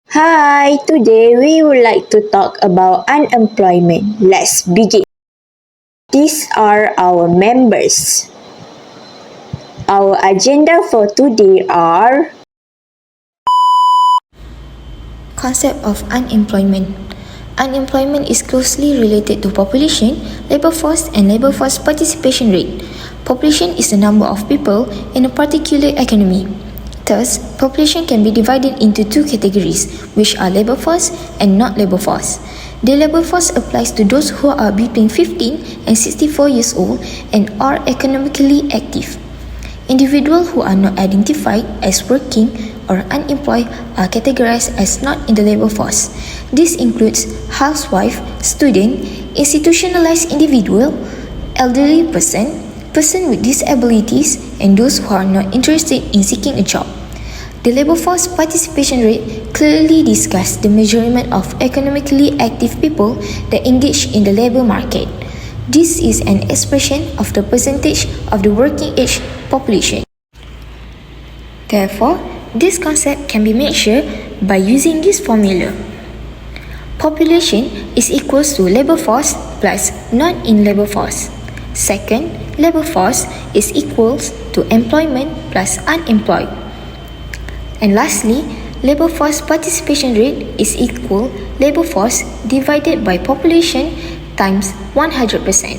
Hi, today we would like to talk about unemployment. Let's begin. These are our members. Our agenda for today are Concept of unemployment. Unemployment is closely related to population, labor force, and labor force participation rate. Population is the number of people in a particular economy. Thus, population can be divided into two categories, which are labor force and not labor force. The labor force applies to those who are between 15 and 64 years old and are economically active. Individuals who are not identified as working or unemployed are categorized as not in the labor force. This includes housewife, student, institutionalized individual, elderly person, person with disabilities, and those who are not interested in seeking a job. The labor force participation rate clearly discusses the measurement of economically active people that engage in the labor market. This is an expression of the percentage of the working age population. Therefore, this concept can be measured by using this formula. Population is equals to labor force plus non-in-labor force. Second, labor force is equals to employment plus unemployed. And lastly, labor force participation rate is equal labor force divided by population times 100%.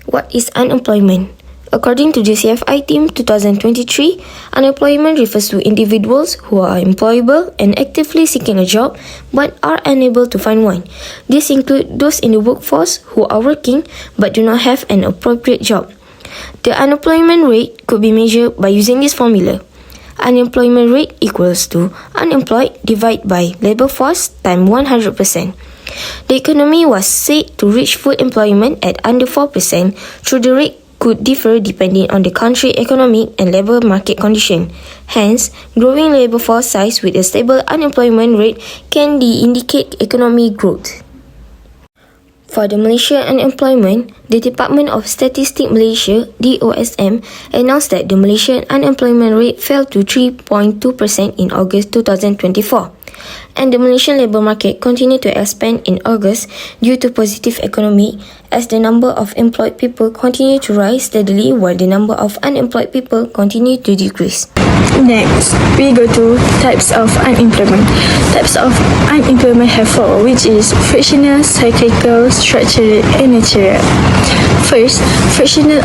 What is unemployment? According to JCFI Team 2023, unemployment refers to individuals who are employable and actively seeking a job but are unable to find one. This includes those in the workforce who are working but do not have an appropriate job. The unemployment rate could be measured by using this formula. Unemployment rate equals to unemployed divided by labor force times 100%. The economy was said to reach full employment at under 4%, though the rate could differ depending on the country's economic and labor market condition. Hence, growing labor force size with a stable unemployment rate can indicate economic growth. For the Malaysia unemployment, the Department of Statistics Malaysia (DOSM) announced that the Malaysian unemployment rate fell to 3.2% in August 2024. And the Malaysian labour market continued to expand in August due to positive economy as the number of employed people continued to rise steadily while the number of unemployed people continued to decrease. Next, we go to types of unemployment. Types of unemployment have four, which is frictional, cyclical, structural, and natural. First, frictional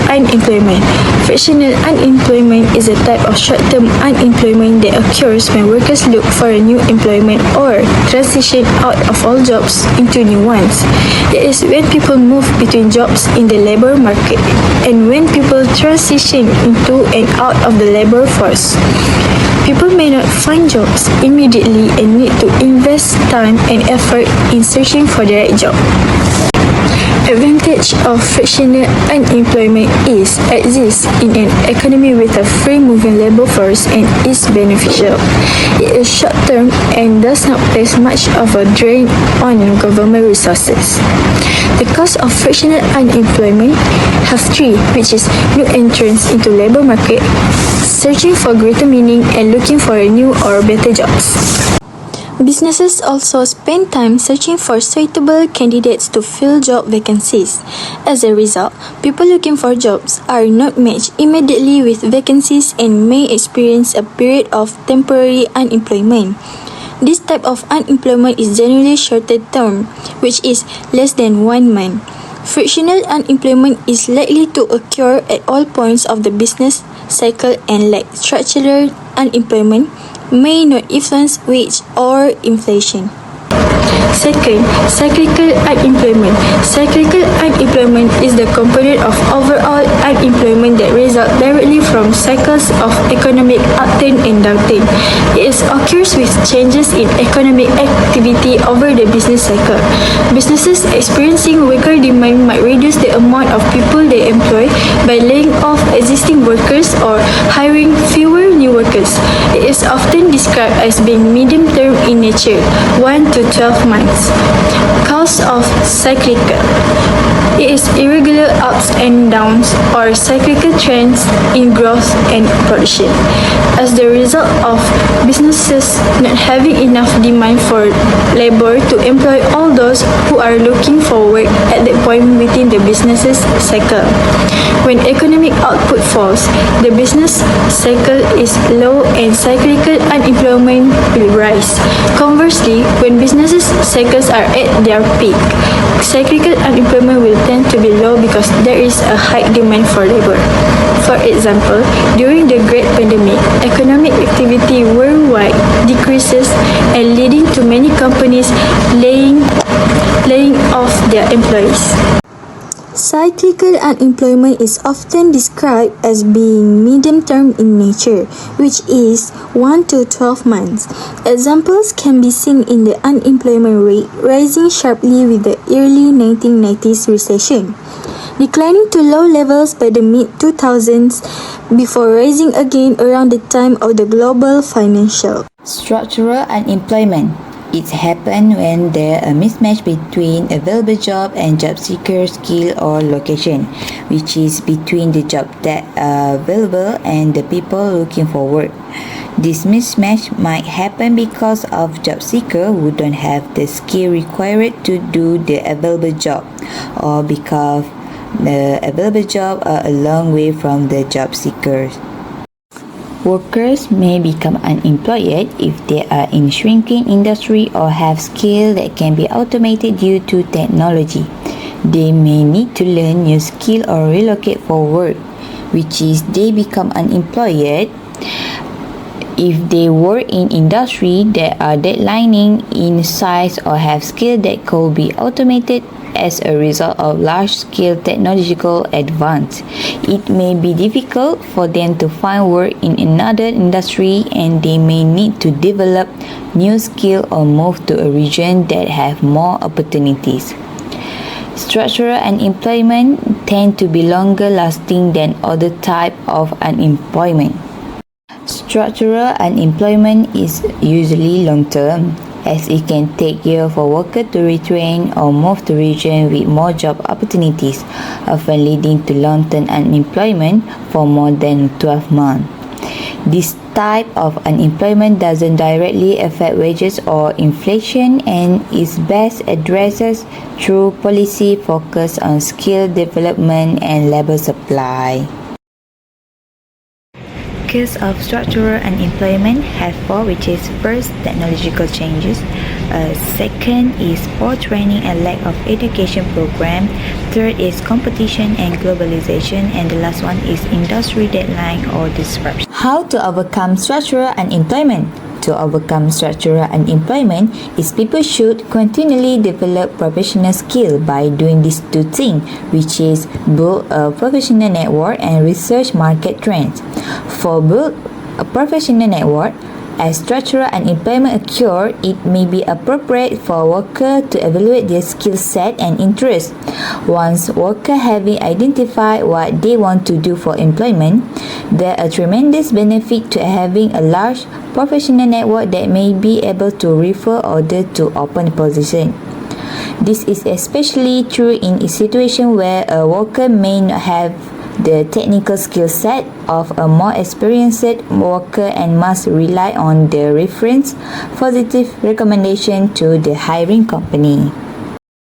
unemployment. Frictional unemployment is a type of short-term unemployment that occurs when workers look for a new employment or transition out of all jobs into new ones. It is when people move between jobs in the labor market and when people transition into and out of the labor force. People may not find jobs immediately and need to invest time and effort in searching for the right job. Advantage of frictional unemployment is exists in an economy with a free-moving labor force and is beneficial. It is short-term and does not place much of a drain on government resources. The cause of frictional unemployment have three, which is new entrance into labor market, searching for greater meaning, and looking for a new or better jobs. Businesses also spend time searching for suitable candidates to fill job vacancies. As a result, people looking for jobs are not matched immediately with vacancies and may experience a period of temporary unemployment. This type of unemployment is generally shorter term, which is less than 1 month. Frictional unemployment is likely to occur at all points of the business cycle and, like structural unemployment, may not influence wage or inflation. Second, cyclical unemployment. Cyclical unemployment is the component of overall unemployment that results directly from cycles of economic upturn and downturn. It occurs with changes in economic activity over the business cycle. Businesses experiencing weaker demand might reduce the amount of people they employ by laying off existing workers or hiring fewer new workers. It is often described as being medium-term in nature, 1 to 12 months. Cause of cyclical. It is irregular ups and downs or cyclical trends in growth and production. As the result of businesses not having enough demand for labor to employ all those who are looking for work at that point within the business's cycle. When economic output falls, the business cycle is low and cyclical unemployment will rise. Conversely, when businesses cycles are at their peak, cyclical unemployment will tend to be low because there is a high demand for labor. For example, during the Great Pandemic, economic activity worldwide decreases and leading to many companies laying off their employees. Cyclical unemployment is often described as being medium-term in nature, which is 1 to 12 months. Examples can be seen in the unemployment rate rising sharply with the early 1990s recession, declining to low levels by the mid-2000s before rising again around the time of the global financial. Structural unemployment. It happens when there is a mismatch between available job and job seeker skill or location, which is between the job that are available and the people looking for work. This mismatch might happen because of job seeker who don't have the skill required to do the available job, or because the available job are a long way from the job seekers. Workers may become unemployed if they are in shrinking industry or have skills that can be automated due to technology. They may need to learn new skill or relocate for work, which is they become unemployed if they work in industry that are declining in size or have skills that could be automated as a result of large-scale technological advance. It may be difficult for them to find work in another industry, and they may need to develop new skills or move to a region that have more opportunities. Structural unemployment tend to be longer lasting than other type of unemployment. Structural unemployment is usually long-term, as it can take years for workers to retrain or move to regions with more job opportunities, often leading to long-term unemployment for more than 12 months. This type of unemployment doesn't directly affect wages or inflation and is best addressed through policy focused on skill development and labor supply. Cause of structural unemployment have four, which is first, technological changes, second is poor training and lack of education program, third is competition and globalization, and the last one is industry deadline or disruption. How to overcome structural unemployment? To overcome structural unemployment is people should continually develop professional skill by doing these two things, which is build a professional network and research market trends. For build a professional network, as structural unemployment occurs, it may be appropriate for workers to evaluate their skill set and interests. Once workers having identified what they want to do for employment, there are tremendous benefit to having a large professional network that may be able to refer others to open position. This is especially true in a situation where a worker may not have the technical skill set of a more experienced worker and must rely on the reference positive recommendation to the hiring company.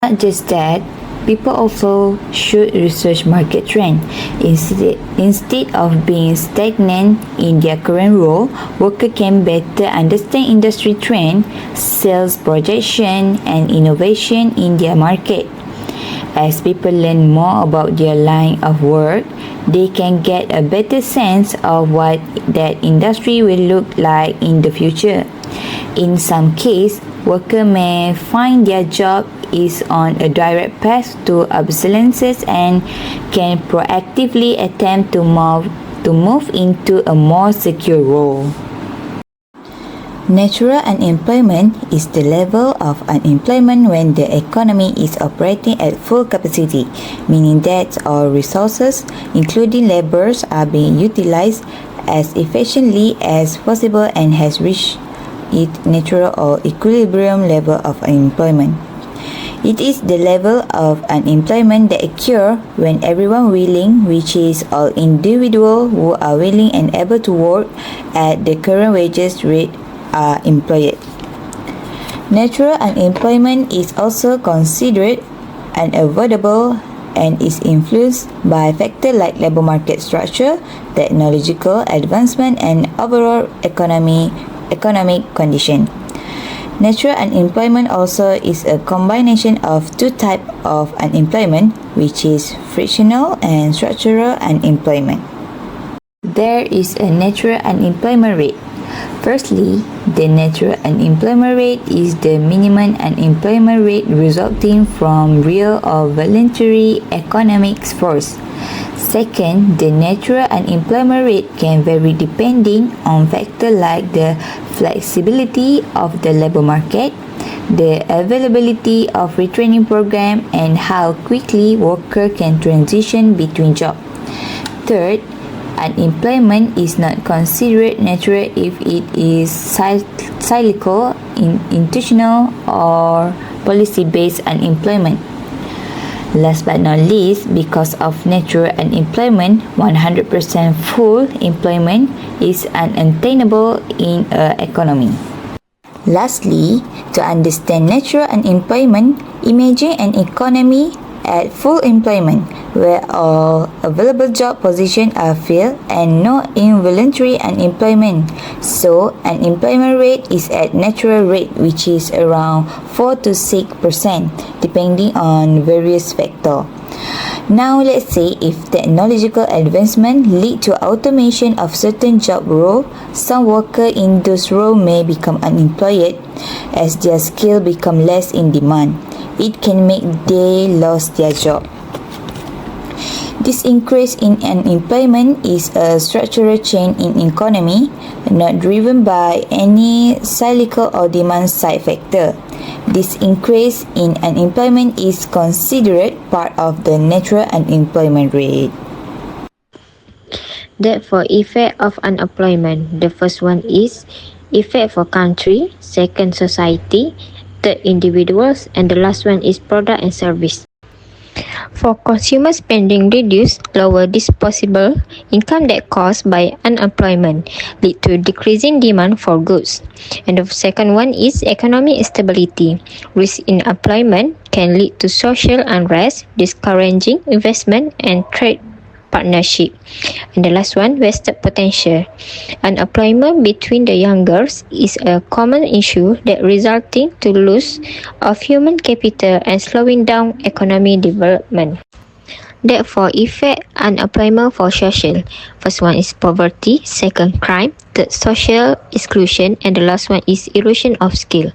Not just that, people also should research market trend. Instead of being stagnant in their current role, workers can better understand industry trend, sales projection, and innovation in their market. As people learn more about their line of work, they can get a better sense of what that industry will look like in the future. In some cases, workers may find their job is on a direct path to obsolescence and can proactively attempt to move into a more secure role. Natural unemployment is the level of unemployment when the economy is operating at full capacity, meaning that all resources, including laborers, are being utilized as efficiently as possible and has reached its natural or equilibrium level of unemployment. It is the level of unemployment that occurs when everyone willing, which is all individuals who are willing and able to work at the current wages rate, are employed. Natural unemployment is also considered unavoidable and is influenced by factors like labor market structure, technological advancement, and overall economic condition. Natural unemployment also is a combination of two types of unemployment, which is frictional and structural unemployment. There is a natural unemployment rate. Firstly, the natural unemployment rate is the minimum unemployment rate resulting from real or voluntary economic force. Second, the natural unemployment rate can vary depending on factors like the flexibility of the labor market, the availability of retraining program, and how quickly workers can transition between jobs. Third, unemployment is not considered natural if it is cyclical, intentional, or policy-based unemployment. Last but not least, because of natural unemployment, 100% full employment is unattainable in an economy. Lastly, to understand natural unemployment, imagine an economy at full employment, where all available job positions are filled and no involuntary unemployment. So, unemployment rate is at natural rate, which is around 4 to 6%, depending on various factors. Now, let's say if technological advancement lead to automation of certain job roles, some workers in those roles may become unemployed as their skill become less in demand. It can make they lose their job. This increase in unemployment is a structural change in economy, not driven by any cyclical or demand side factor. This increase in unemployment is considered part of the natural unemployment rate. Therefore, effect of unemployment. The first one is effect for country, second society, third individuals, and the last one is product and service. For consumer spending reduce, lower disposable income that caused by unemployment lead to decreasing demand for goods. And the second one is economic instability. Risk in employment can lead to social unrest, discouraging investment and trade partnership. And the last one, wasted potential. Unemployment between the youngers is a common issue that resulting to loss of human capital and slowing down economic development. Therefore, effect unemployment for social. First one is poverty, second crime, third social exclusion, and the last one is erosion of skill.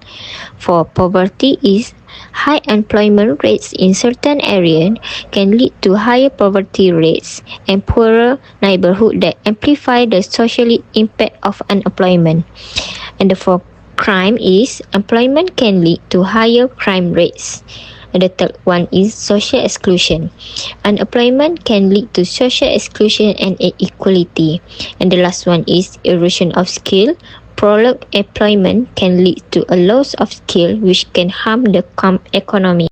For poverty is high employment rates in certain areas can lead to higher poverty rates and poorer neighborhood that amplify the social impact of unemployment. And for crime is employment can lead to higher crime rates. And the third one is social exclusion. Unemployment can lead to social exclusion and inequality. And the last one is erosion of skill. Prolonged employment can lead to a loss of skill which can harm the economy.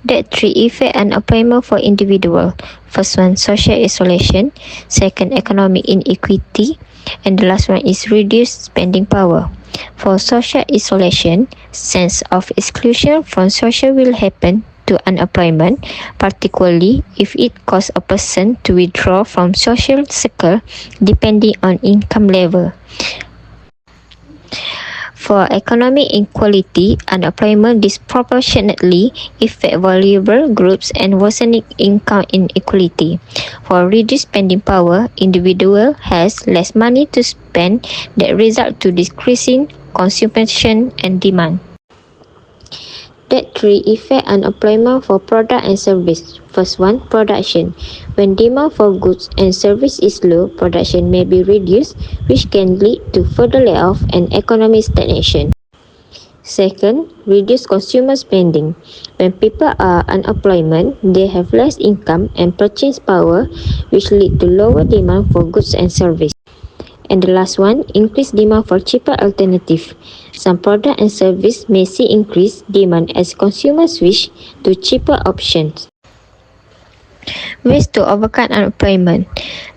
The three effect unemployment for individual. First one, social isolation. Second, economic inequity. And the last one is reduced spending power. For social isolation, sense of exclusion from social will happen to unemployment, particularly if it causes a person to withdraw from social circle depending on income level. For economic inequality, unemployment disproportionately affects vulnerable groups and worsening income inequality. For reduced spending power, individual has less money to spend that result to decreasing consumption and demand. That three effect unemployment for product and service. First one, production. When demand for goods and service is low, production may be reduced, which can lead to further layoff and economic stagnation. Second, reduce consumer spending. When people are unemployed, they have less income and purchase power, which lead to lower demand for goods and service. And the last one, increased demand for cheaper alternative. Some product and service may see increased demand as consumers switch to cheaper options. Ways to overcome unemployment.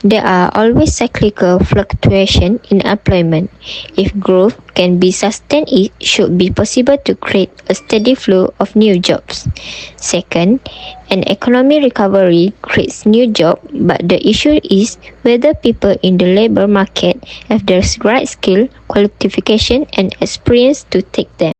There are always cyclical fluctuations in employment. If growth can be sustained, it should be possible to create a steady flow of new jobs. Second, an economic recovery creates new jobs, but the issue is whether people in the labor market have the right skill, qualification, and experience to take them.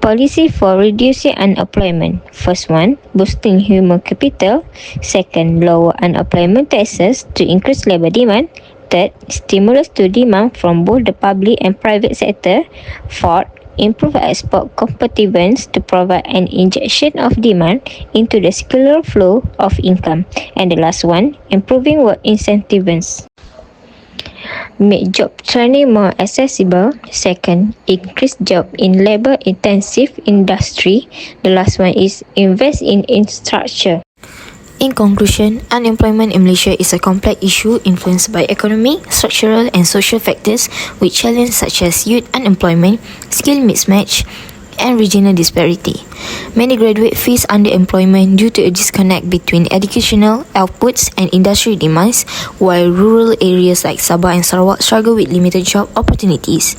Policy for reducing unemployment. First one, boosting human capital. Second, lower unemployment taxes to increase labor demand. Third, stimulus to demand from both the public and private sector. Fourth, improve export competitiveness to provide an injection of demand into the circular flow of income. And the last one, improving work incentives. Make job training more accessible. Second, increase job in labor-intensive industry. The last one is invest in infrastructure. In conclusion, unemployment in Malaysia is a complex issue influenced by economic, structural and social factors with challenges such as youth unemployment, skill mismatch, and regional disparity. Many graduates face underemployment due to a disconnect between educational outputs and industry demands, while rural areas like Sabah and Sarawak struggle with limited job opportunities.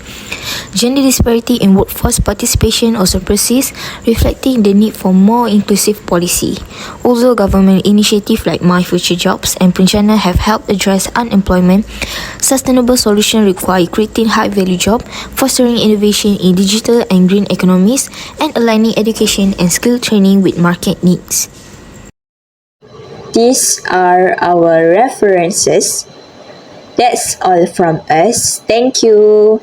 Gender disparity in workforce participation also persists, reflecting the need for more inclusive policy. Although government initiatives like My Future Jobs and Perencana have helped address unemployment, sustainable solutions require creating high-value jobs, fostering innovation in digital and green economies, and aligning education and skill training with market needs. These are our references. That's all from us. Thank you.